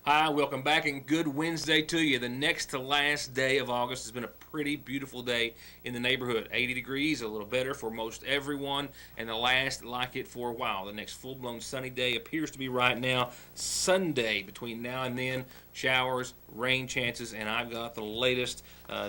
Hi, welcome back, and good Wednesday to you. The next to last day of August has been a pretty beautiful day in the neighborhood. 80 degrees, a little better for most everyone, and the last like it for a while. The next full-blown sunny day appears to be right now, Sunday. Between now and then, showers, rain chances, and I've got the latest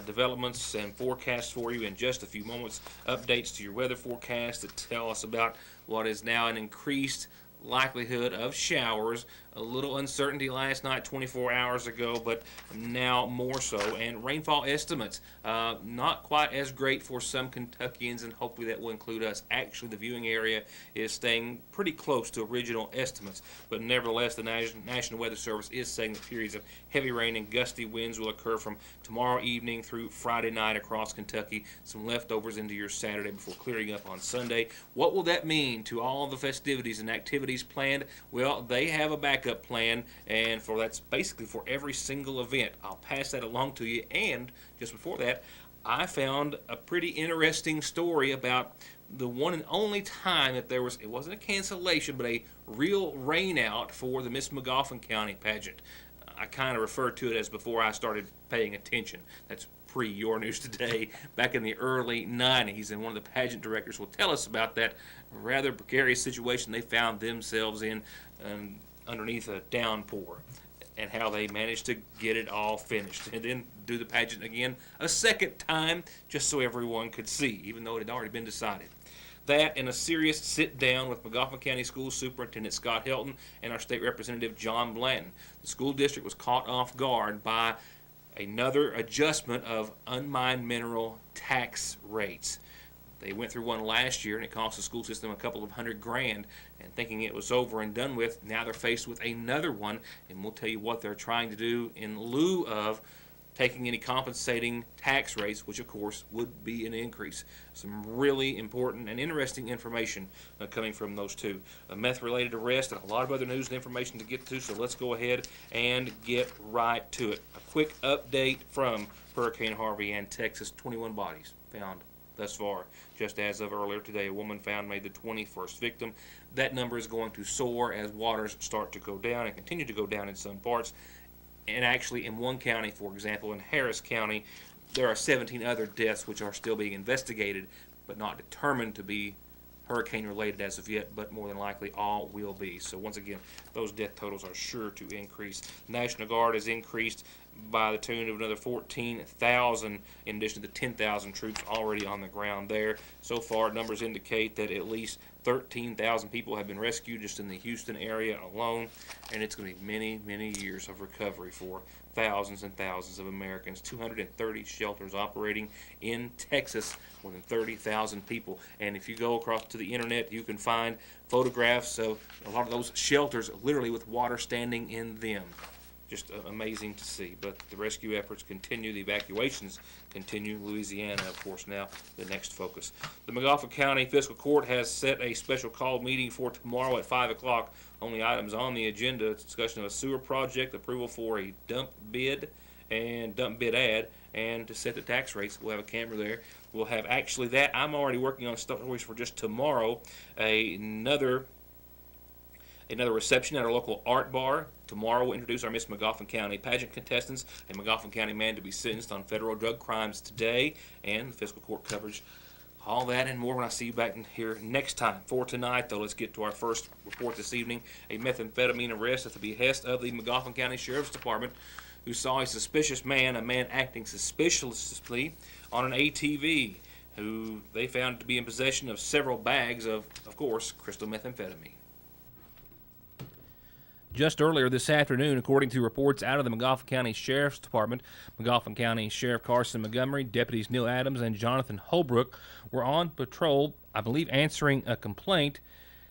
developments and forecasts for you in just a few moments. Updates to your weather forecast that tell us about what is now an increased likelihood of showers. A little uncertainty last night, 24 hours ago, but now more so. And rainfall estimates, not quite as great for some Kentuckians, and hopefully that will include us. Actually, the viewing area is staying pretty close to original estimates, but nevertheless, the National Weather Service is saying that periods of heavy rain and gusty winds will occur from tomorrow evening through Friday night across Kentucky. Some leftovers into your Saturday before clearing up on Sunday. What will that mean to all the festivities and activities planned? Well, they have a backup plan, and that's basically for every single event. I'll pass that along to you. And just before that, I found a pretty interesting story about the one and only time that it wasn't a cancellation, but a real rain out for the Miss Magoffin County pageant. I kind of refer to it as before I started paying attention. That's pre Your News Today, back in the early 90s, and one of the pageant directors will tell us about that rather precarious situation they found themselves in underneath a downpour, and how they managed to get it all finished and then do the pageant again a second time just so everyone could see, even though it had already been decided. That and a serious sit-down with Magoffin County School Superintendent Scott Helton and our State Representative John Blanton. The school district was caught off guard by another adjustment of unmined mineral tax rates. They went through one last year, and it cost the school system a couple of $100,000, and thinking it was over and done with, now they're faced with another one, and we'll tell you what they're trying to do in lieu of taking any compensating tax rates, which of course would be an increase. Some really important and interesting information coming from those two. A meth-related arrest and a lot of other news and information to get to, so let's go ahead and get right to it. A quick update from Hurricane Harvey and Texas. 21 bodies found thus far. Just as of earlier today, a woman found made the 21st victim. That number is going to soar as waters start to go down and continue to go down in some parts. And actually, in one county, for example, in Harris County, there are 17 other deaths which are still being investigated, but not determined to be hurricane-related as of yet, but more than likely all will be. So once again, those death totals are sure to increase. The National Guard has increased by the tune of another 14,000 in addition to the 10,000 troops already on the ground there. So far, numbers indicate that at least 13,000 people have been rescued just in the Houston area alone, and it's going to be many, many years of recovery for thousands and thousands of Americans. 230 shelters operating in Texas, more than 30,000 people. And if you go across to the internet, you can find photographs of a lot of those shelters literally with water standing in them. Just amazing to see. But the rescue efforts continue. The evacuations continue. Louisiana, of course, now the next focus. The Magoffin County Fiscal Court has set a special call meeting for tomorrow at 5 o'clock. Only items on the agenda: discussion of a sewer project, approval for a dump bid ad, and to set the tax rates. We'll have a camera there. We'll have actually that. I'm already working on stories for just tomorrow. Another reception at our local art bar. Tomorrow we'll introduce our Miss Magoffin County pageant contestants, a Magoffin County man to be sentenced on federal drug crimes today, and the fiscal court coverage. All that and more when I see you back in here next time. For tonight, though, let's get to our first report this evening. A methamphetamine arrest at the behest of the Magoffin County Sheriff's Department, who saw a suspicious man, acting suspiciously on an ATV, who they found to be in possession of several bags of course, crystal methamphetamine. Just earlier this afternoon, according to reports out of the Magoffin County Sheriff's Department, Magoffin County Sheriff Carson Montgomery, Deputies Neil Adams, and Jonathan Holbrook were on patrol, I believe answering a complaint,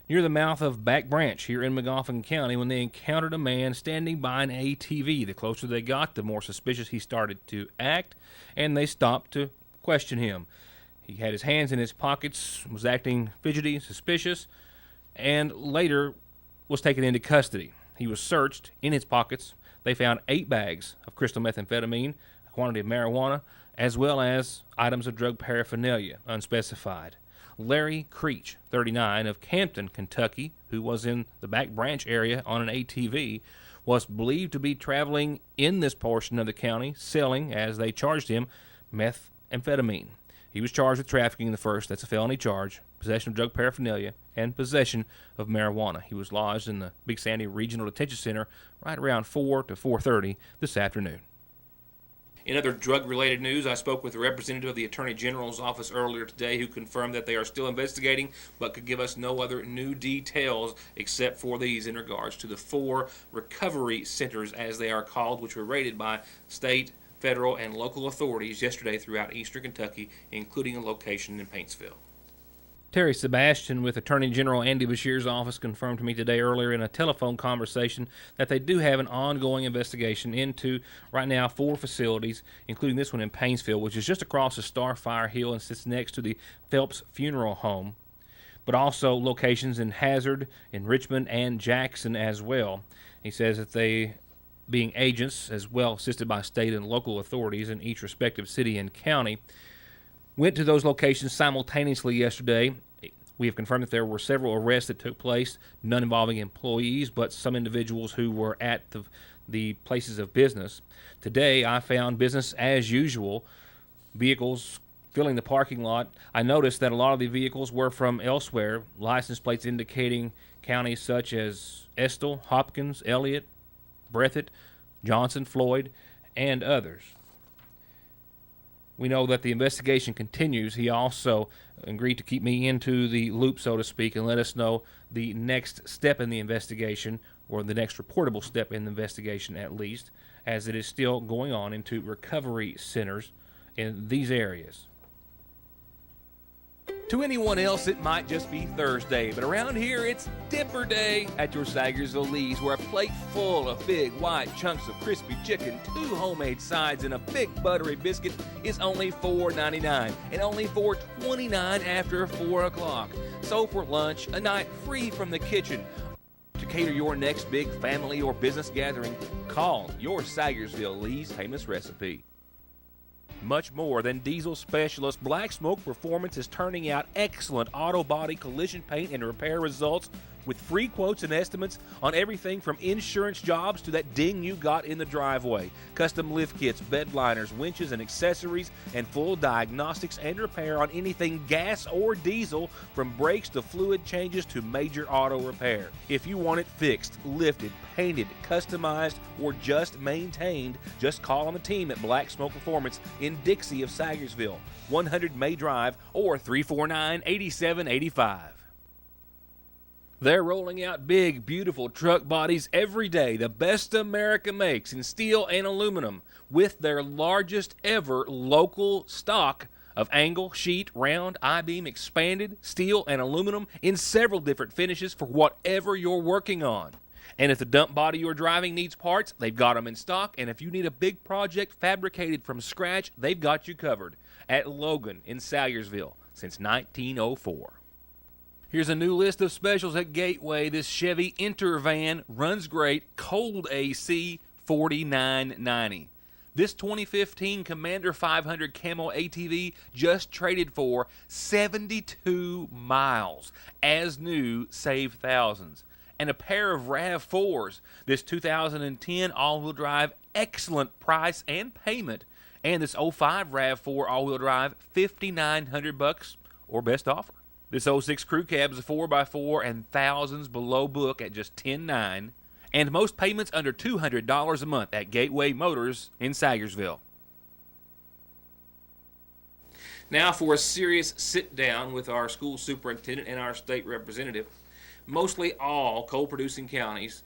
near the mouth of Back Branch here in Magoffin County when they encountered a man standing by an ATV. The closer they got, the more suspicious he started to act, and they stopped to question him. He had his hands in his pockets, was acting fidgety, suspicious, and later was taken into custody. He was searched in his pockets. They found 8 bags of crystal methamphetamine, a quantity of marijuana, as well as items of drug paraphernalia, unspecified. Larry Creech, 39, of Campton, Kentucky, who was in the Back Branch area on an ATV, was believed to be traveling in this portion of the county, selling, as they charged him, methamphetamine. He was charged with trafficking in the first, that's a felony charge, possession of drug paraphernalia, and possession of marijuana. He was lodged in the Big Sandy Regional Detention Center right around 4 to 4:30 this afternoon. In other drug-related news, I spoke with a representative of the Attorney General's office earlier today who confirmed that they are still investigating but could give us no other new details except for these in regards to the 4 recovery centers, as they are called, which were raided by state, federal, and local authorities yesterday throughout eastern Kentucky, including a location in Paintsville. Terry Sebastian with Attorney General Andy Beshear's office confirmed to me today earlier in a telephone conversation that they do have an ongoing investigation into, right now, 4 facilities, including this one in Paintsville, which is just across the Starfire Hill and sits next to the Phelps Funeral Home, but also locations in Hazard, in Richmond, and Jackson as well. He says that they, being agents as well assisted by state and local authorities in each respective city and county, went to those locations simultaneously yesterday. We have confirmed that there were several arrests that took place, none involving employees, but some individuals who were at the places of business. Today, I found business as usual, vehicles filling the parking lot. I noticed that a lot of the vehicles were from elsewhere, license plates indicating counties such as Estill, Hopkins, Elliott, Breathitt, Johnson, Floyd, and others. We know that the investigation continues. He also agreed to keep me into the loop, so to speak, and let us know the next step in the investigation, or the next reportable step in the investigation at least, as it is still going on into recovery centers in these areas. To anyone else, it might just be Thursday, but around here, it's Dipper Day at your Sagersville Lee's, where a plate full of big white chunks of crispy chicken, 2 homemade sides, and a big buttery biscuit is only $4.99, and only $4.29 after 4 o'clock. So for lunch, a night free from the kitchen. To cater your next big family or business gathering, call your Sagersville Lee's famous recipe. Much more than diesel specialist, Black Smoke Performance is turning out excellent auto body collision paint and repair results with free quotes and estimates on everything from insurance jobs to that ding you got in the driveway. Custom lift kits, bed liners, winches, and accessories, and full diagnostics and repair on anything gas or diesel, from brakes to fluid changes to major auto repair. If you want it fixed, lifted, painted, customized, or just maintained, just call on the team at Black Smoke Performance in Dixie of Sagersville, 100 May Drive, or 349-8785. They're rolling out big, beautiful truck bodies every day, the best America makes in steel and aluminum, with their largest ever local stock of angle, sheet, round, I-beam, expanded, steel, and aluminum in several different finishes for whatever you're working on. And if the dump body you're driving needs parts, they've got them in stock. And if you need a big project fabricated from scratch, they've got you covered at Logan in Salyersville since 1904. Here's a new list of specials at Gateway. This Chevy Intervan runs great, cold AC, $49.90. This 2015 Commander 500 Camo ATV just traded for 72 miles. As new, save thousands. And a pair of RAV4s. This 2010 all-wheel drive, excellent price and payment. And this 05 RAV4 all-wheel drive, $5,900 or best offer. This 06 Crew Cab is a 4x4 and thousands below book at just $10,900. And most payments under $200 a month at Gateway Motors in Sagersville. Now for a serious sit-down with our school superintendent and our state representative. Mostly all coal-producing counties,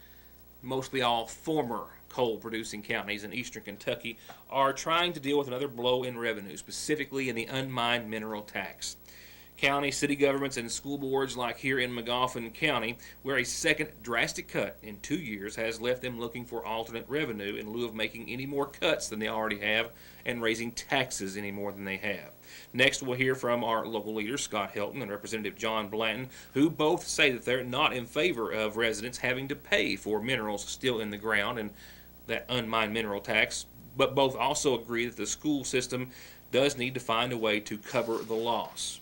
mostly all former coal-producing counties in eastern Kentucky, are trying to deal with another blow in revenue, specifically in the unmined mineral tax. County, city governments, and school boards like here in Magoffin County, where a second drastic cut in 2 years has left them looking for alternate revenue in lieu of making any more cuts than they already have and raising taxes any more than they have. Next, we'll hear from our local leaders, Scott Helton and Representative John Blanton, who both say that they're not in favor of residents having to pay for minerals still in the ground and that unmined mineral tax, but both also agree that the school system does need to find a way to cover the loss.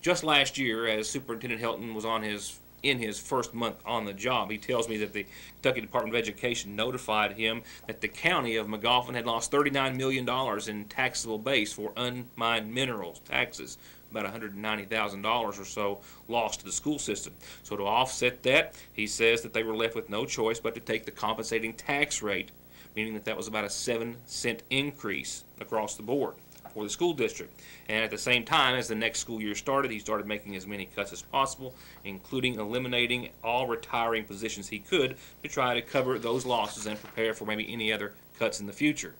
Just last year, as Superintendent Helton was on his in his first month on the job. He tells me that the Kentucky Department of Education notified him that the county of Magoffin had lost $39 million in taxable base for unmined minerals taxes, about $190,000 or so lost to the school system. So to offset that, he says that they were left with no choice but to take the compensating tax rate, meaning that was about a 7-cent increase across the board for the school district. And at the same time, as the next school year started, he started making as many cuts as possible, including eliminating all retiring positions he could to try to cover those losses and prepare for maybe any other cuts in the future.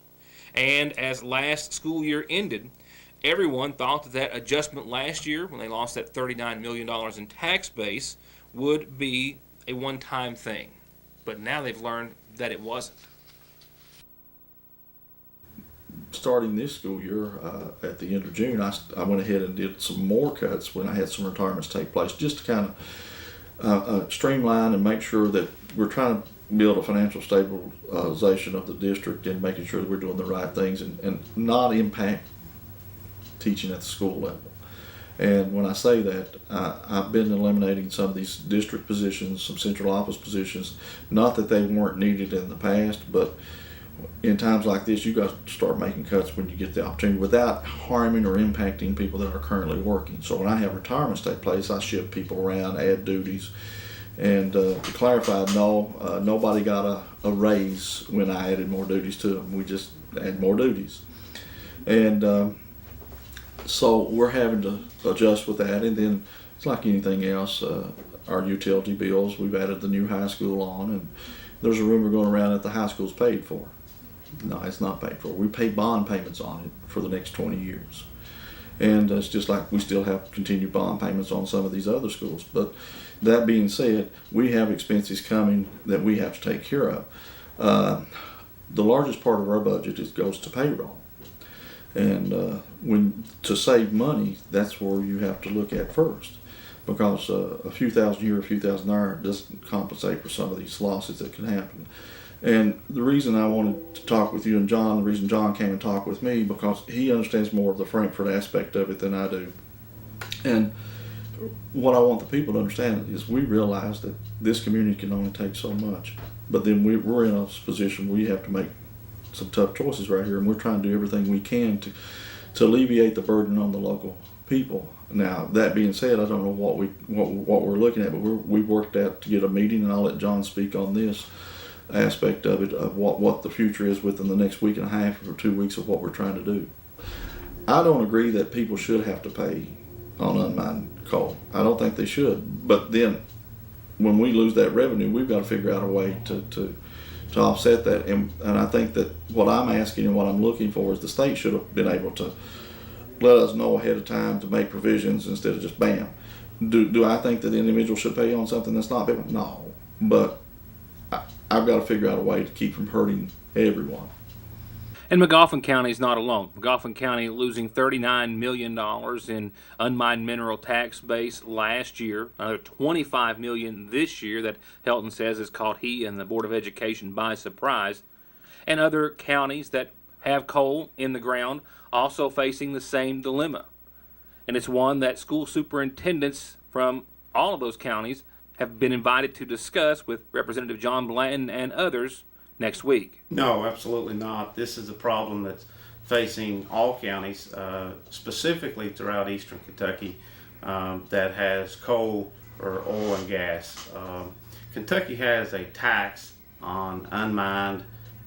And as last school year ended, everyone thought that that adjustment last year, when they lost that $39 million in tax base, would be a one-time thing. But now they've learned that it wasn't. Starting this school year, at the end of June, I went ahead and did some more cuts when I had some retirements take place, just to kind of streamline and make sure that we're trying to build a financial stabilization of the district and making sure that we're doing the right things and not impact teaching at the school level. And when I say that, I've been eliminating some of these district positions, some central office positions, not that they weren't needed in the past, but in times like this, you got to start making cuts when you get the opportunity without harming or impacting people that are currently working. So when I have retirements take place, I shift people around, add duties. And to clarify, no, nobody got a raise when I added more duties to them. We just add more duties. And so we're having to adjust with that. And then it's like anything else, our utility bills, we've added the new high school on, and there's a rumor going around that the high school's paid for. No, it's not paid for. We pay bond payments on it for the next 20 years. And it's just like we still have continued bond payments on some of these other schools. But that being said, we have expenses coming that we have to take care of. The largest part of our budget goes to payroll. And when to save money, that's where you have to look at first. Because a few thousand here, a few thousand there doesn't compensate for some of these losses that can happen. And the reason I wanted to talk with you and John, the reason John came and talked with me, because he understands more of the Frankfort aspect of it than I do. And what I want the people to understand is we realize that this community can only take so much. But then we're in a position where we have to make some tough choices right here, and we're trying to do everything we can to alleviate the burden on the local people. Now, that being said, I don't know what we're looking at, but we've worked out to get a meeting, and I'll let John speak on this aspect of it, of what the future is within the next week and a half or 2 weeks of what we're trying to do. I don't agree that people should have to pay on unmined coal. I don't think they should. But then when we lose that revenue, we've got to figure out a way to offset that. And I think that what I'm asking and what I'm looking for is the state should have been able to let us know ahead of time to make provisions instead of just bam. Do I think that the individual should pay on something that's not payment? No. But I've got to figure out a way to keep from hurting everyone. And Magoffin County is not alone. Magoffin County losing $39 million in unmined mineral tax base last year, another $25 million this year that Helton says has caught he and the Board of Education by surprise. And other counties that have coal in the ground also facing the same dilemma. And it's one that school superintendents from all of those counties have been invited to discuss with Representative John Blanton and others next week. No, absolutely not. This is a problem that's facing all counties, specifically throughout eastern Kentucky, that has coal or oil and gas. Kentucky has a tax on unmined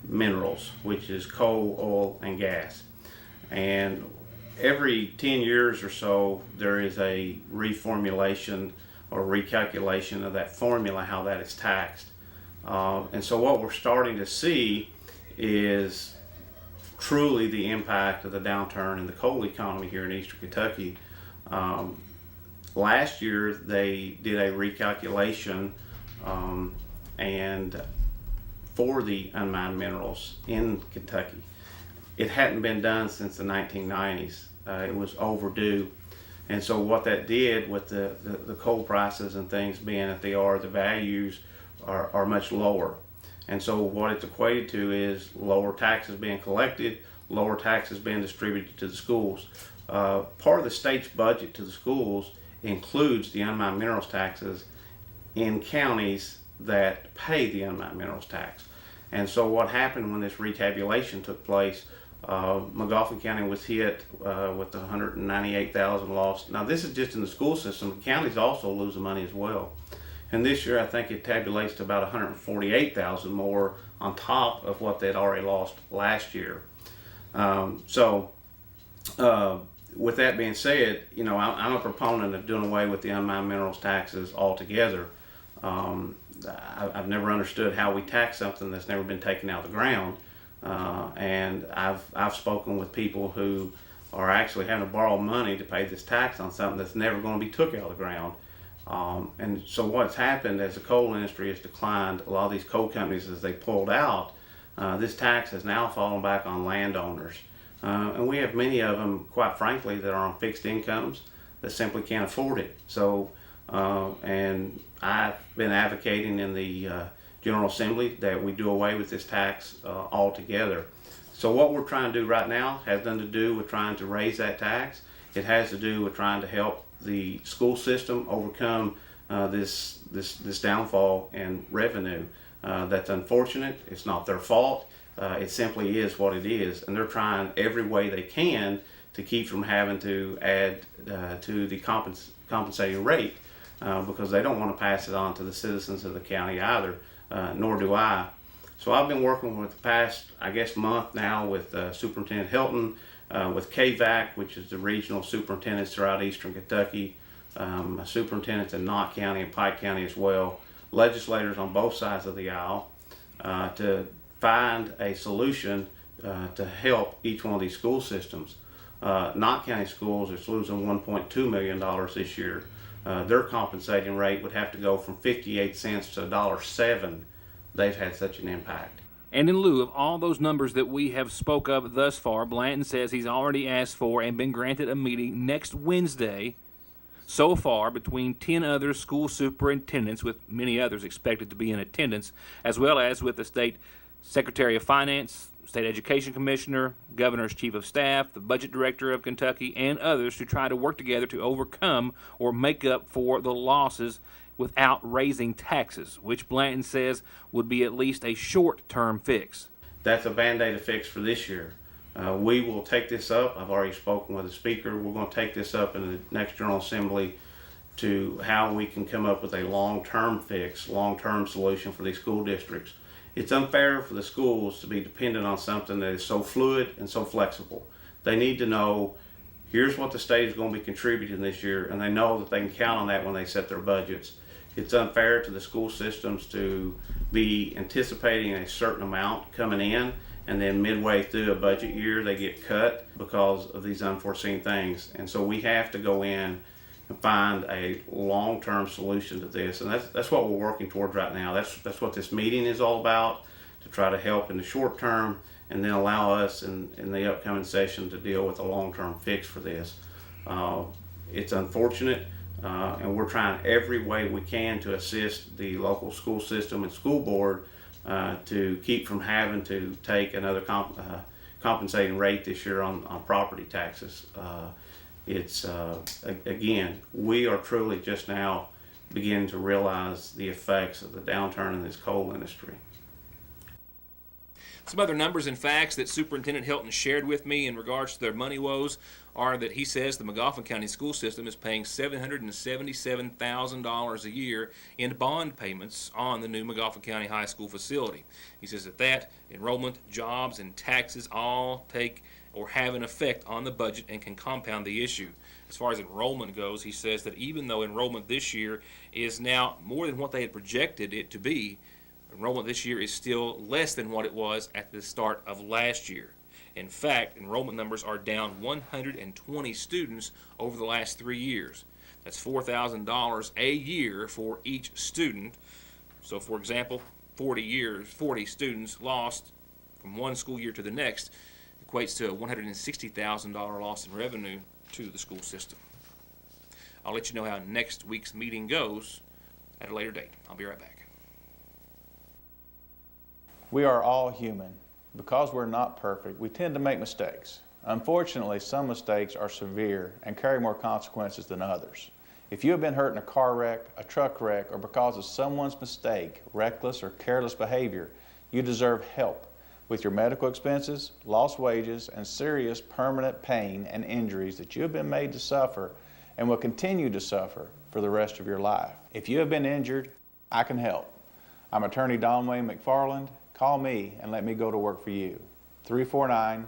minerals, which is coal, oil, and gas. And every 10 years or so, there is a reformulation or recalculation of that formula, how that is taxed. And so what we're starting to see is truly the impact of the downturn in the coal economy here in eastern Kentucky. Last year they did a recalculation and for the unmined minerals in Kentucky. It hadn't been done since the 1990s. It was overdue. And so what that did with the coal prices and things being that they are, the values are much lower. And so what it's equated to is lower taxes being collected, lower taxes being distributed to the schools. Part of the state's budget to the schools includes the unmined minerals taxes in counties that pay the unmined minerals tax. And so what happened when this retabulation took place, McGoffin County was hit with 198,000 lost. Now this is just in the school system. The counties also losing money as well. And this year I think it tabulates to about 148,000 more on top of what they'd already lost last year. With that being said, you know, I'm a proponent of doing away with the unmined minerals taxes altogether. I've never understood how we tax something that's never been taken out of the ground, and I've spoken with people who are actually having to borrow money to pay this tax on something that's never going to be took out of the ground. And so what's happened as the coal industry has declined, a lot of these coal companies, as they pulled out, this tax has now fallen back on landowners. And we have many of them, quite frankly, that are on fixed incomes that simply can't afford it. So, and I've been advocating in the General Assembly that we do away with this tax altogether. So what we're trying to do right now has nothing to do with trying to raise that tax. It has to do with trying to help the school system overcome this downfall in revenue. That's unfortunate. It's not their fault. It simply is what it is, and they're trying every way they can to keep from having to add to the compensating rate because they don't want to pass it on to the citizens of the county either, nor do I. So I've been working with the past, I guess, month now with Superintendent Hilton, with KVAC, which is the regional superintendents throughout eastern Kentucky, superintendents in Knott County and Pike County as well, legislators on both sides of the aisle, to find a solution to help each one of these school systems. Knott County Schools is losing $1.2 million this year. Their compensating rate would have to go from 58 cents to $1.07. They've had such an impact. And in lieu of all those numbers that we have spoke of thus far, Blanton says he's already asked for and been granted a meeting next Wednesday so far between 10 other school superintendents, with many others expected to be in attendance, as well as with the state Secretary of Finance, State Education Commissioner, Governor's Chief of Staff, the Budget Director of Kentucky, and others to try to work together to overcome or make up for the losses without raising taxes, which Blanton says would be at least a short-term fix. That's a Band-Aid fix for this year. We will take this up. I've already spoken with the Speaker. We're going to take this up in the next General Assembly to how we can come up with a long-term fix, long-term solution for these school districts. It's unfair for the schools to be dependent on something that is so fluid and so flexible. They need to know, here's what the state is going to be contributing this year, and they know that they can count on that when they set their budgets. It's unfair to the school systems to be anticipating a certain amount coming in, and then midway through a budget year they get cut because of these unforeseen things. And so we have to go in and find a long-term solution to this, and that's what we're working towards right now. That's what this meeting is all about, to try to help in the short term and then allow us in the upcoming session to deal with a long-term fix for this. It's unfortunate, and we're trying every way we can to assist the local school system and school board to keep from having to take another compensating rate this year on property taxes. It's again, we are truly just now beginning to realize the effects of the downturn in this coal industry. Some other numbers and facts that Superintendent Hilton shared with me in regards to their money woes are that he says the McGoffin County school system is paying $777,000 a year in bond payments on the new McGoffin County High School facility. He says that enrollment, jobs, and taxes all take or have an effect on the budget and can compound the issue. As far as enrollment goes, he says that even though enrollment this year is now more than what they had projected it to be, enrollment this year is still less than what it was at the start of last year. In fact, enrollment numbers are down 120 students over the last 3 years. That's $4,000 a year for each student. So, for example, 40 students lost from one school year to the next equates to a $160,000 loss in revenue to the school system. I'll let you know how next week's meeting goes at a later date. I'll be right back. We are all human. Because we're not perfect, we tend to make mistakes. Unfortunately, some mistakes are severe and carry more consequences than others. If you have been hurt in a car wreck, a truck wreck, or because of someone's mistake, reckless or careless behavior, you deserve help with your medical expenses, lost wages, and serious permanent pain and injuries that you have been made to suffer and will continue to suffer for the rest of your life. If you have been injured, I can help. I'm attorney Don Wayne McFarland. Call me and let me go to work for you. 349-9000.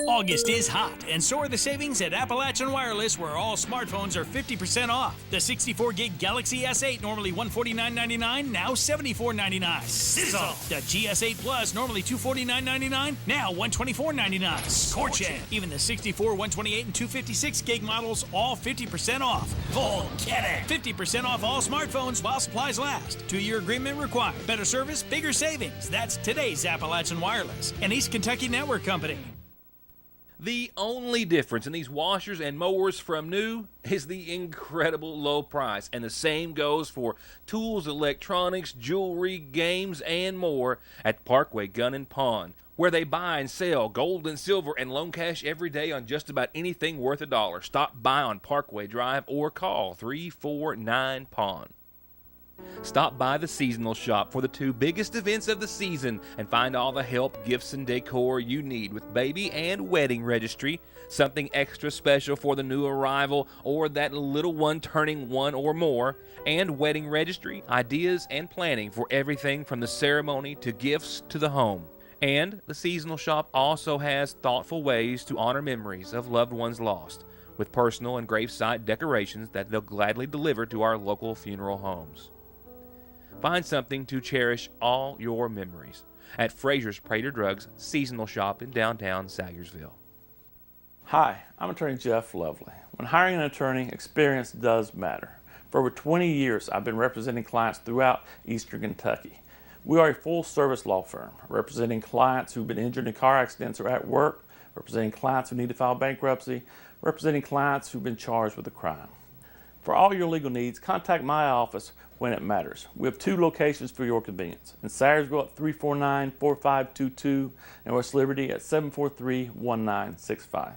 August is hot, and so are the savings at Appalachian Wireless, where all smartphones are 50% off. The 64-gig Galaxy S8, normally $149.99, now $74.99. Sizzle! The GS8 Plus, normally $249.99, now $124.99. Scorchin'! Even the 64, 128, and 256-gig models, all 50% off. Forget it! 50% off all smartphones while supplies last. 2-year agreement required. Better service, bigger savings. That's today's Appalachian Wireless, an East Kentucky network company. The only difference in these washers and mowers from new is the incredible low price, and the same goes for tools, electronics, jewelry, games, and more at Parkway Gun and Pawn, where they buy and sell gold and silver and loan cash every day on just about anything worth $1. Stop by on Parkway Drive or call 349-PAWN. Stop by the seasonal shop for the 2 biggest events of the season and find all the help, gifts, and decor you need with baby and wedding registry, something extra special for the new arrival or that little one turning 1 or more, and wedding registry, ideas, and planning for everything from the ceremony to gifts to the home. And the seasonal shop also has thoughtful ways to honor memories of loved ones lost, with personal and gravesite decorations that they'll gladly deliver to our local funeral homes. Find something to cherish all your memories at Fraser's Prater Drugs Seasonal Shop in downtown Sayersville. Hi, I'm attorney Jeff Lovely. When hiring an attorney, experience does matter. For over 20 years, I've been representing clients throughout Eastern Kentucky. We are a full-service law firm, representing clients who've been injured in car accidents or at work, representing clients who need to file bankruptcy, representing clients who've been charged with a crime. For all your legal needs, contact my office when it matters. We have 2 locations for your convenience. In Sayersville at 349-4522 and West Liberty at 743-1965.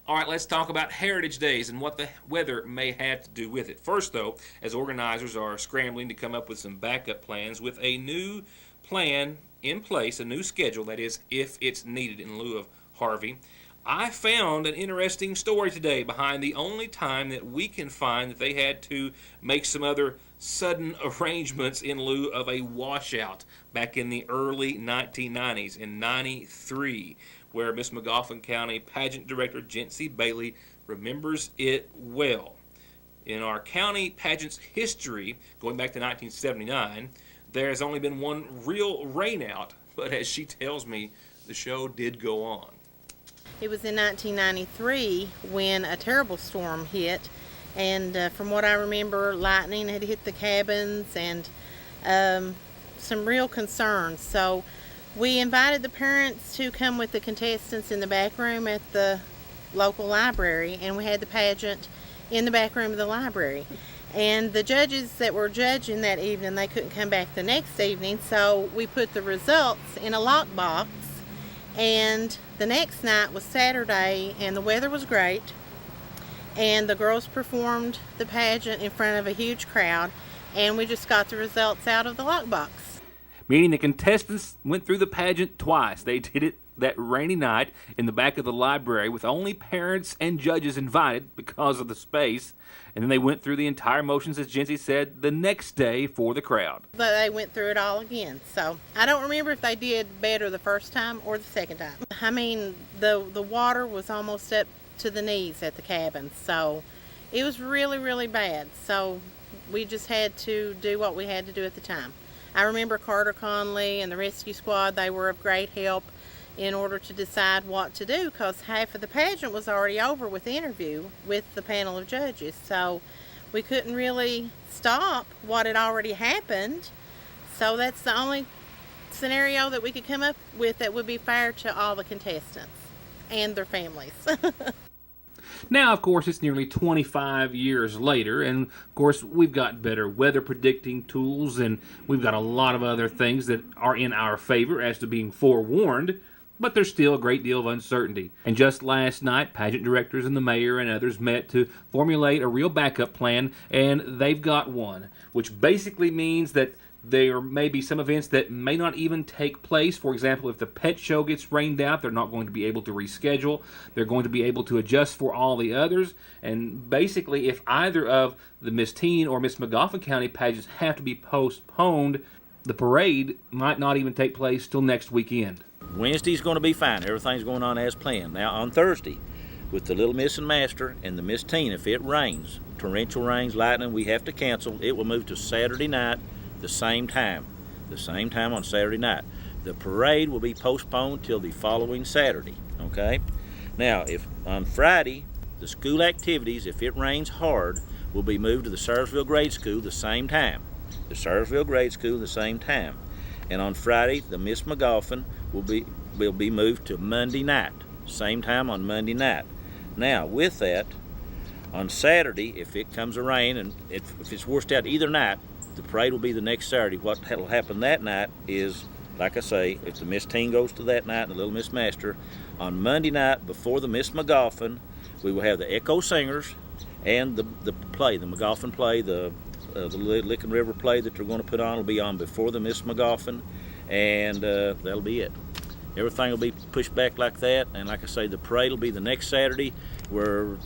All right, let's talk about Heritage Days and what the weather may have to do with it. First, though, as organizers are scrambling to come up with some backup plans with a new plan in place, a new schedule, that is, if it's needed in lieu of Harvey, I found an interesting story today behind the only time that we can find that they had to make some other sudden arrangements in lieu of a washout back in the early 1990s, in 93, where Miss McGoffin County Pageant Director Jency Bailey remembers it well. In our county pageant's history, going back to 1979, there has only been one real rainout, but as she tells me, the show did go on. It was in 1993 when a terrible storm hit, and from what I remember, lightning had hit the cabins and some real concerns. So we invited the parents to come with the contestants in the back room at the local library, and we had the pageant in the back room of the library. And the judges that were judging that evening, they couldn't come back the next evening, so we put the results in a lockbox. And the next night was Saturday, and the weather was great, and the girls performed the pageant in front of a huge crowd, and we just got the results out of the lockbox. Meaning the contestants went through the pageant twice. They did it that rainy night in the back of the library with only parents and judges invited because of the space, and then they went through the entire motions, as Jency said, the next day for the crowd. But they went through it all again, so I don't remember if they did better the first time or the second time. I mean, the water was almost up to the knees at the cabin, so it was really, really bad. So we just had to do what we had to do at the time. I remember Carter Conley and the rescue squad, they were of great help in order to decide what to do, because half of the pageant was already over with the interview with the panel of judges. So we couldn't really stop what had already happened. So that's the only scenario that we could come up with that would be fair to all the contestants and their families. Now, of course, it's nearly 25 years later, and of course, we've got better weather predicting tools, and we've got a lot of other things that are in our favor as to being forewarned. but there's still a great deal of uncertainty. And just last night, pageant directors and the mayor and others met to formulate a real backup plan, and they've got one, which basically means that there may be some events that may not even take place. For example, if the pet show gets rained out, they're not going to be able to reschedule. They're going to be able to adjust for all the others. And basically, if either of the Miss Teen or Miss Magoffin County pageants have to be postponed, the parade might not even take place till next weekend. Wednesday's going to be fine. Everything's going on as planned. Now, on Thursday, with the Little Miss and Master and the Miss Teen, if it rains, torrential rains, lightning, we have to cancel. It will move to Saturday night, the same time on Saturday night. The parade will be postponed till the following Saturday, okay? Now, if on Friday, the school activities, if it rains hard, will be moved to the Sayersville Grade School the same time. The Sayersville Grade School the same time. And on Friday, the Miss Magoffin will be moved to Monday night, same time on Monday night. Now, with that, on Saturday, if it comes a rain and if it's worst out either night, the parade will be the next Saturday. What will happen that night is, like I say, if the Miss Teen goes to that night and the Little Miss Master, on Monday night before the Miss Magoffin, we will have the Echo Singers and the play, the Magoffin play, the Licking River play that they're going to put on will be on before the Miss Magoffin, and that'll be it. Everything will be pushed back like that, and like I say, the parade will be the next Saturday. We're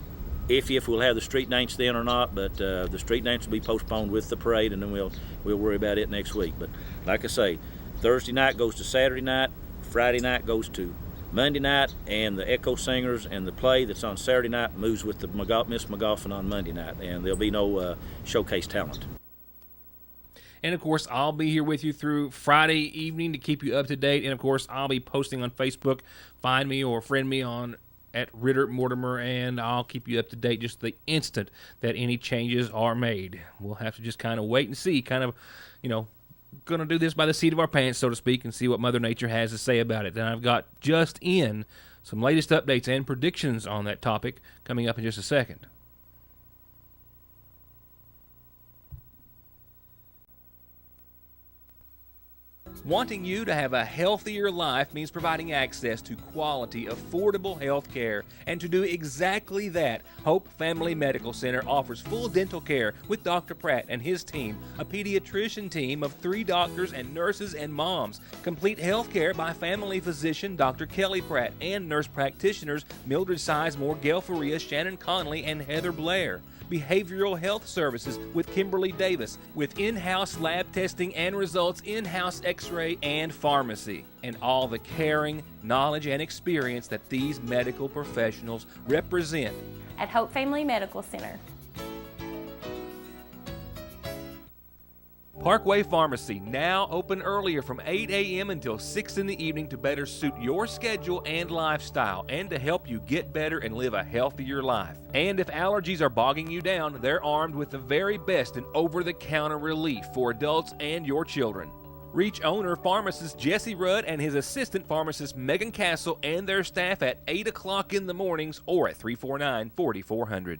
if we'll have the street dance then or not, but the street dance will be postponed with the parade, and then we'll worry about it next week. But like I say, Thursday night goes to Saturday night, Friday night goes to Monday night, and the Echo Singers and the play that's on Saturday night moves with the Miss Magoffin on Monday night, and there'll be no showcase talent. And of course, I'll be here with you through Friday evening to keep you up to date. And of course, I'll be posting on Facebook. Find me or friend me on at Ritter Mortimer, and I'll keep you up to date just the instant that any changes are made. We'll have to just kind of wait and see, kind of, going to do this by the seat of our pants, so to speak, and see what Mother Nature has to say about it. Then I've got just in some latest updates and predictions on that topic coming up in just a second. Wanting you to have a healthier life means providing access to quality, affordable health care. And to do exactly that, Hope Family Medical Center offers full dental care with Dr. Pratt and his team, a pediatrician team of 3 doctors and nurses and moms, complete health care by family physician Dr. Kelly Pratt and nurse practitioners Mildred Sizemore, Gail Faria, Shannon Conley, and Heather Blair. Behavioral health services with Kimberly Davis, with in-house lab testing and results, in-house x-ray and pharmacy, and all the caring, knowledge, and experience that these medical professionals represent. At Hope Family Medical Center. Parkway Pharmacy, now open earlier from 8 a.m. until 6 in the evening to better suit your schedule and lifestyle, and to help you get better and live a healthier life. And if allergies are bogging you down, they're armed with the very best in over-the-counter relief for adults and your children. Reach owner pharmacist Jesse Rudd and his assistant pharmacist Megan Castle and their staff at 8 o'clock in the mornings or at 349-4400.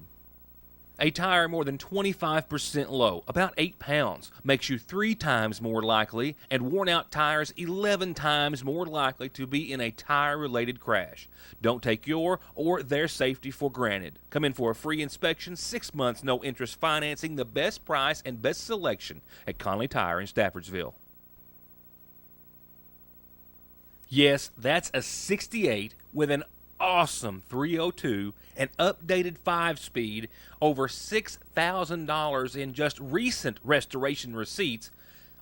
A tire more than 25% low, about 8 pounds, makes you 3 times more likely, and worn-out tires 11 times more likely to be in a tire-related crash. Don't take your or their safety for granted. Come in for a free inspection, 6 months, no-interest financing, the best price and best selection at Conley Tire in Staffordsville. Yes, that's a 68 with an awesome 302, an updated 5-speed, over $6,000 in just recent restoration receipts,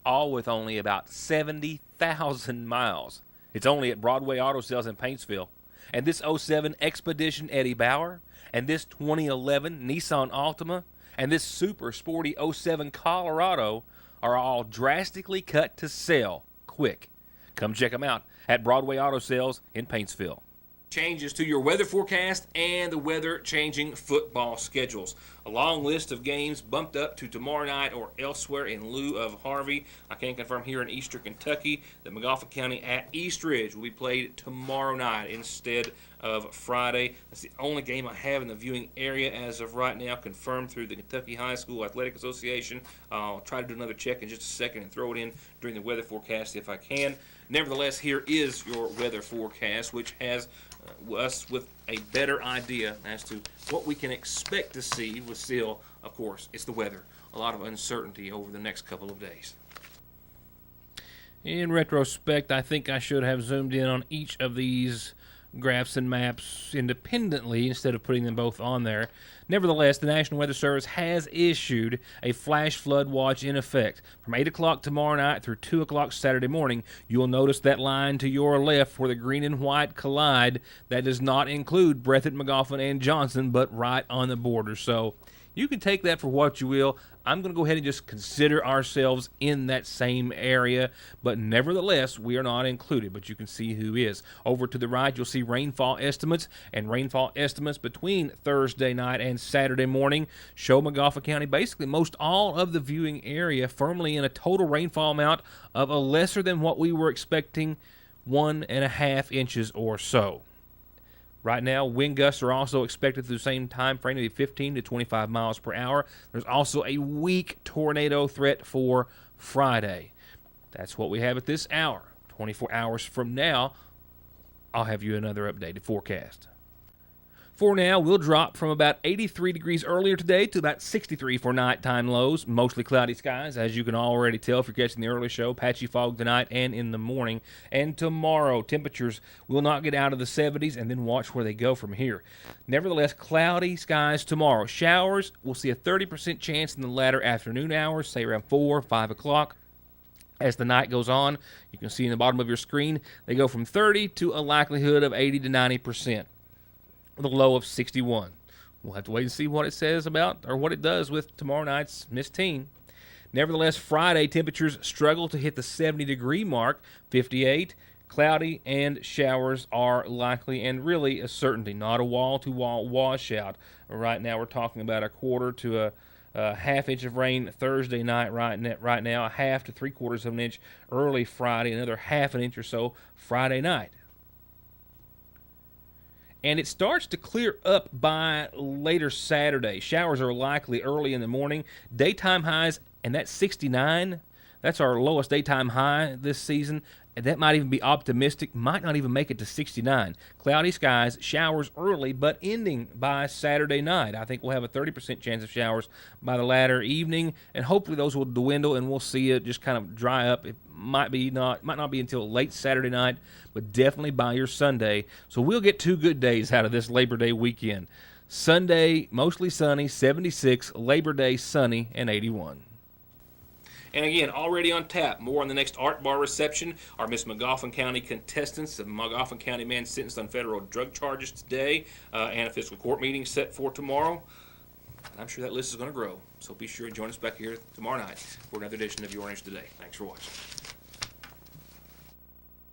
all with only about 70,000 miles. It's only at Broadway Auto Sales in Paintsville. And this 07 Expedition Eddie Bauer, and this 2011 Nissan Altima, and this super sporty 07 Colorado are all drastically cut to sell quick. Come check them out at Broadway Auto Sales in Paintsville. Changes to your weather forecast and the weather-changing football schedules. A long list of games bumped up to tomorrow night or elsewhere in lieu of Harvey. I can confirm here in Eastern Kentucky that Magoffin County at East Ridge will be played tomorrow night instead of Friday. That's the only game I have in the viewing area as of right now, confirmed through the Kentucky High School Athletic Association. I'll try to do another check in just a second and throw it in during the weather forecast if I can. Nevertheless, here is your weather forecast, which has us with a better idea as to what we can expect to see. With still, of course, it's the weather. A lot of uncertainty over the next couple of days. In retrospect, I think I should have zoomed in on each of these graphs and maps independently instead of putting them both on there. Nevertheless, the National Weather Service has issued a flash flood watch in effect. From 8 o'clock tomorrow night through 2 o'clock Saturday morning, you will notice that line to your left where the green and white collide. That does not include Breathitt, Magoffin, and Johnson, but right on the border. So you can take that for what you will. I'm going to go ahead and just consider ourselves in that same area, but nevertheless, we are not included, but you can see who is. Over to the right, you'll see rainfall estimates, and rainfall estimates between Thursday night and Saturday morning show Magoffin County, basically most all of the viewing area, firmly in a total rainfall amount of a lesser than what we were expecting, 1.5 inches or so. Right now, wind gusts are also expected through the same time frame to be 15 to 25 miles per hour. There's also a weak tornado threat for Friday. That's what we have at this hour. 24 hours from now, I'll have you another updated forecast. For now, we'll drop from about 83 degrees earlier today to about 63 for nighttime lows. Mostly cloudy skies, as you can already tell if you're catching the early show. Patchy fog tonight and in the morning. And tomorrow, temperatures will not get out of the 70s, and then watch where they go from here. Nevertheless, cloudy skies tomorrow. Showers, we'll see a 30% chance in the latter afternoon hours, say around 4 or 5 o'clock. As the night goes on, you can see in the bottom of your screen, they go from 30 to a likelihood of 80 to 90%. With a low of 61. We'll have to wait and see what it says about, or what it does with tomorrow night's Miss Teen. Nevertheless, Friday temperatures struggle to hit the 70-degree mark, 58. Cloudy and showers are likely, and really a certainty, not a wall-to-wall washout. Right now we're talking about a quarter to a half inch of rain Thursday night right now, a half to 3/4 of an inch early Friday, another half an inch or so Friday night. And it starts to clear up by later Saturday. Showers are likely early in the morning. Daytime highs, and that's 69. That's our lowest daytime high this season. And that might even be optimistic. Might not even make it to 69. Cloudy skies, showers early, but ending by Saturday night. I think we'll have a 30% chance of showers by the latter evening, and hopefully those will dwindle and we'll see it just kind of dry up. It might not be until late Saturday night, but definitely by your Sunday. So we'll get 2 good days out of this Labor Day weekend. Sunday, mostly sunny, 76. Labor Day, sunny, and 81. And again, already on tap, more on the next Art Bar reception. Our Miss Magoffin County contestants, a Magoffin County man sentenced on federal drug charges today, and a fiscal court meeting set for tomorrow. I'm sure that list is going to grow. So be sure to join us back here tomorrow night for another edition of Your Orange Today. Thanks for watching.